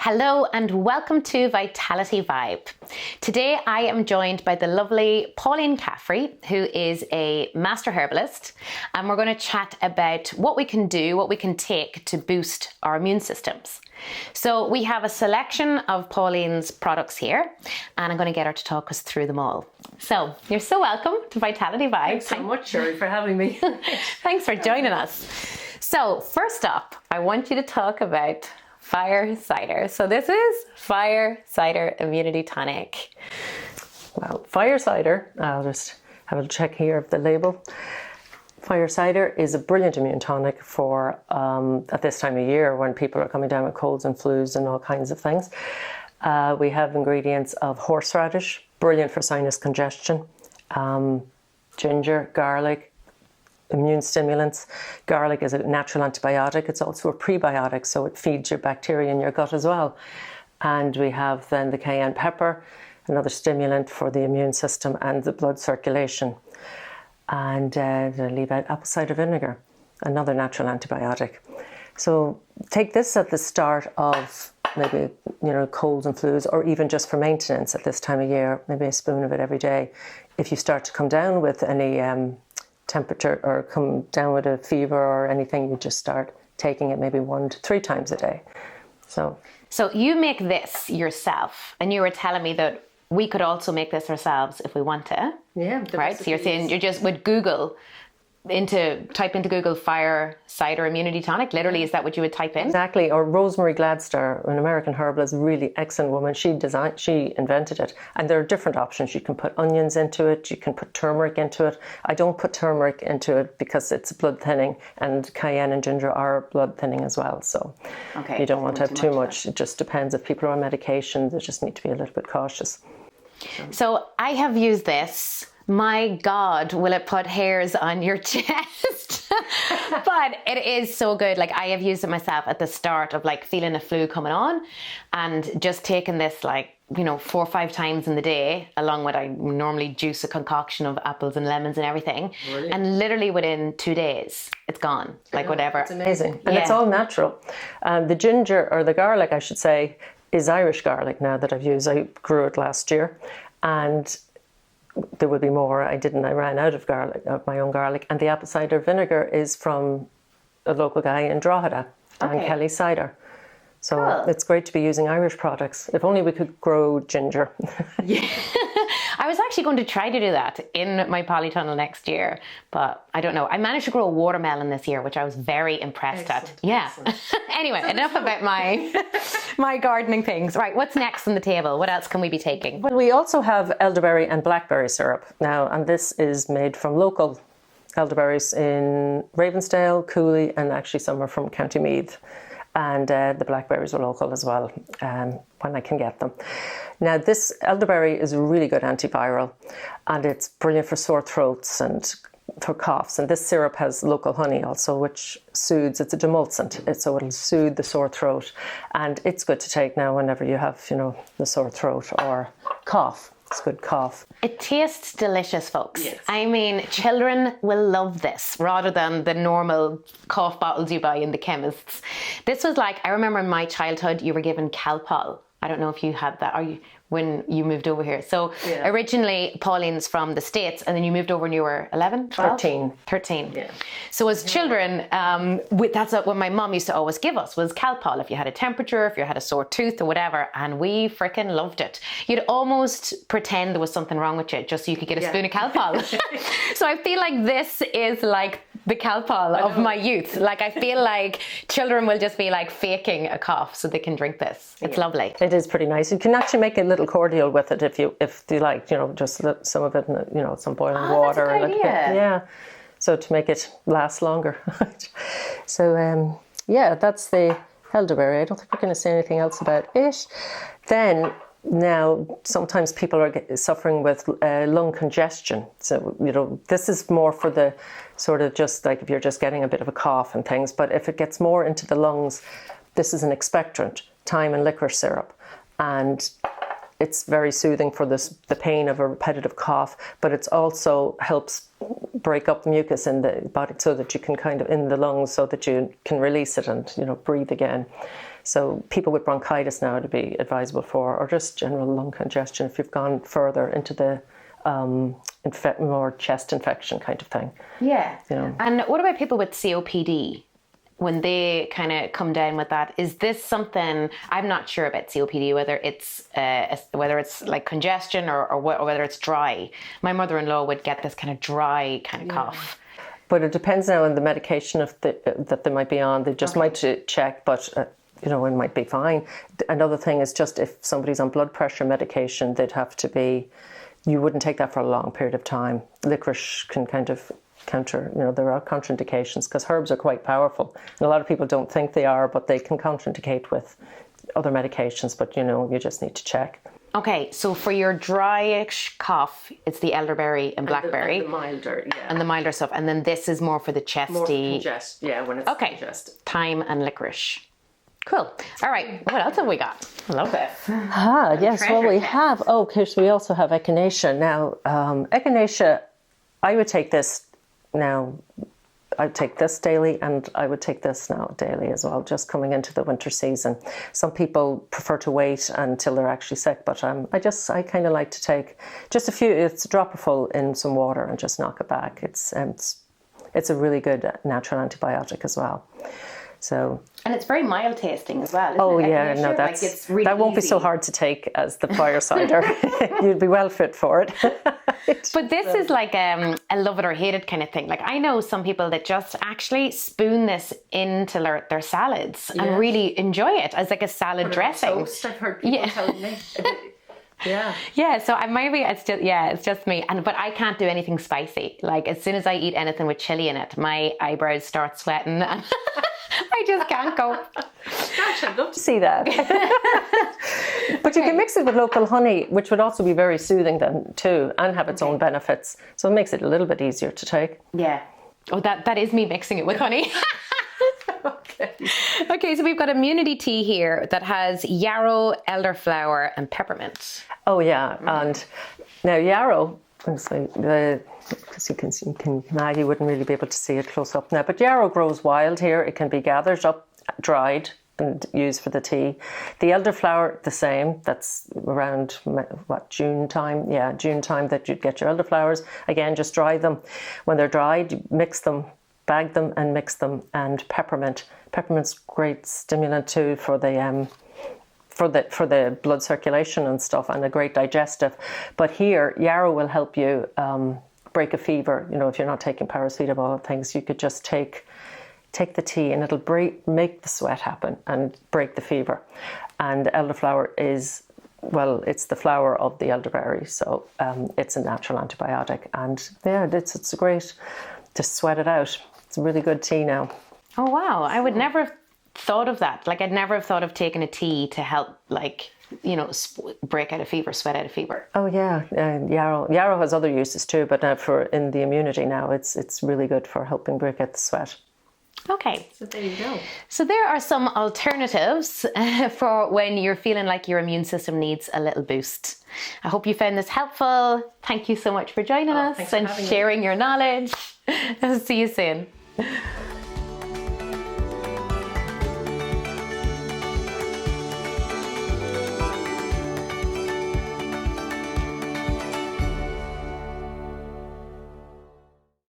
Hello and welcome to Vitality Vibe. Today I am joined by the lovely Pauline Caffrey, who is a master herbalist, and we're going to chat about what we can do, what we can take to boost our immune systems. So we have a selection of Pauline's products here, and I'm going to get her to talk us through them all. So you're so welcome to Vitality Vibe. Thanks so much, Sherry, for having me. Thanks for joining us. So first up, I want you to talk about fire cider. So this is fire cider immunity tonic. Well, fire cider, I'll just have a check here of the label. Fire cider is a brilliant immune tonic for at this time of year when people are coming down with colds and flus and all kinds of things. We have ingredients of horseradish, brilliant for sinus congestion, ginger, garlic, immune stimulants. Garlic is a natural antibiotic. It's also a prebiotic, so it feeds your bacteria in your gut as well. And we have then the cayenne pepper, another stimulant for the immune system and the blood circulation. And I leave out apple cider vinegar, another natural antibiotic. So take this at the start of maybe, colds and flus, or even just for maintenance at this time of year, maybe a spoon of it every day. If you start to come down with any temperature or come down with a fever or anything, you just start taking it maybe 1 to 3 times a day. So you make this yourself, and you were telling me that we could also make this ourselves if we want to. Yeah. Right. So you're saying you're just with Google type into Google fire cider immunity tonic. Literally, is that what you would type in? Exactly. Or Rosemary Gladstar, an American herbalist, a really excellent woman. She invented it. And there are different options. You can put onions into it. You can put turmeric into it. I don't put turmeric into it because it's blood thinning, and cayenne and ginger are blood thinning as well. So you don't want to have too much. It just depends. If people are on medication, they just need to be a little bit cautious. So I have used this. My God, will it put hairs on your chest? But it is so good. Like, I have used it myself at the start of feeling a flu coming on, and just taking this 4 or 5 times in the day, along with I normally juice a concoction of apples and lemons and everything. Brilliant. And literally within 2 days, it's gone. Whatever. It's amazing. And it's all natural. The ginger, or the garlic, I should say, is Irish garlic now that I've used. I grew it last year, and there will be more. I ran out of garlic, of my own garlic. And the apple cider vinegar is from a local guy in Drogheda, Dan Kelly Cider. So It's great to be using Irish products. If only we could grow ginger. Yeah. I was actually going to try to do that in my polytunnel next year, but I don't know. I managed to grow a watermelon this year, which I was very impressed at. Yeah. Anyway, enough about my gardening things. Right, what's next on the table? What else can we be taking? Well, we also have elderberry and blackberry syrup now, and this is made from local elderberries in Ravensdale, Cooley, and actually some are from County Meath. And the blackberries are local as well, when I can get them. Now, this elderberry is a really good antiviral, and it's brilliant for sore throats and for coughs. And this syrup has local honey also, which soothes. It's a demulcent, so it'll soothe the sore throat. And it's good to take now whenever you have, the sore throat or cough. It's good cough. It tastes delicious, folks. Yes. I mean, children will love this rather than the normal cough bottles you buy in the chemists. This was I remember in my childhood, you were given Calpol. I don't know if you had that when you moved over here. So originally, Pauline's from the States, and then you moved over when you were 11, 12? 13. Yeah. So as children, that's what my mum used to always give us, was Calpol, if you had a temperature, if you had a sore tooth or whatever, and we freaking loved it. You'd almost pretend there was something wrong with you just so you could get a spoon of Calpol. So I feel like this is the Calpol of my youth. I feel like children will just be faking a cough so they can drink this. It's lovely. It is pretty nice. You can actually make a little cordial with it if you like, just some of it in some boiling water. That's a good idea. Yeah. So to make it last longer. So that's the elderberry. I don't think we're going to say anything else about it. Then now, sometimes people are suffering with lung congestion. So, this is more for the sort of just if you're just getting a bit of a cough and things. But if it gets more into the lungs, this is an expectorant, thyme and licorice syrup. And it's very soothing for the pain of a repetitive cough, but it also helps break up the mucus in the body so that you can in the lungs so that you can release it and, breathe again. So people with bronchitis now to be advisable for, or just general lung congestion if you've gone further into the more chest infection kind of thing. Yeah. You know. And what about people with COPD? When they kind of come down with that, is this something, I'm not sure about COPD, whether it's like congestion or whether it's dry. My mother-in-law would get this kind of dry kind of cough. But it depends now on the medication that they might be on. They just might check, but it might be fine. Another thing is just if somebody's on blood pressure medication, they'd have to be, you wouldn't take that for a long period of time. Licorice can kind of counter, there are contraindications because herbs are quite powerful. And a lot of people don't think they are, but they can contraindicate with other medications, but you just need to check. Okay, so for your dryish cough, it's the elderberry and blackberry. And the milder, yeah. And the milder stuff. And then this is more for the chesty. More when it's congested. Thyme and licorice. Cool. All right, what else have we got? I love this. Yes, well we have, so we also have echinacea. Now, echinacea, I would take this now, I'd take this daily and I would take this now daily as well, just coming into the winter season. Some people prefer to wait until they're actually sick, but I kind of like to take just a few, it's a dropperful in some water and just knock it back. It's a really good natural antibiotic as well. So, and it's very mild tasting as well. That's really that won't be so hard to take as the fire cider. You'd be well fit for it. But this is like a love it or hate it kind of thing. Like I know some people that just actually spoon this into their salads and really enjoy it as like a salad dressing. Toast, I've heard people telling me. Yeah, so maybe it's just me, but I can't do anything spicy. Like as soon as I eat anything with chili in it, my eyebrows start sweating and I just can't go. Gosh, I'd love to see that. But you can mix it with local honey, which would also be very soothing then too, and have its own benefits. So it makes it a little bit easier to take. Yeah. Oh, that is me mixing it with honey. Okay, so we've got immunity tea here that has yarrow, elderflower, and peppermint. Oh yeah, and now yarrow, because you wouldn't really be able to see it close up now, but yarrow grows wild here. It can be gathered up, dried, and used for the tea. The elderflower, the same. That's around June time? Yeah, June time that you'd get your elderflowers. Again, just dry them. When they're dried, you mix them, bag them, and mix them. And peppermint. Peppermint's great stimulant too for the blood circulation and stuff, and a great digestive. But here, yarrow will help you break a fever. If you're not taking paracetamol and things, you could just take the tea and it'll make the sweat happen and break the fever. And elderflower is, it's the flower of the elderberry, so it's a natural antibiotic. And yeah, it's a great, just sweat it out. It's a really good tea now. Oh wow, I would never have thought of that. Like I'd never have thought of taking a tea to help break out a fever, sweat out a fever. Oh yeah, yarrow has other uses too, but in the immunity now, it's really good for helping break out the sweat. Okay. So there you go. So there are some alternatives for when you're feeling like your immune system needs a little boost. I hope you found this helpful. Thank you so much for joining us and sharing your knowledge. I'll see you soon.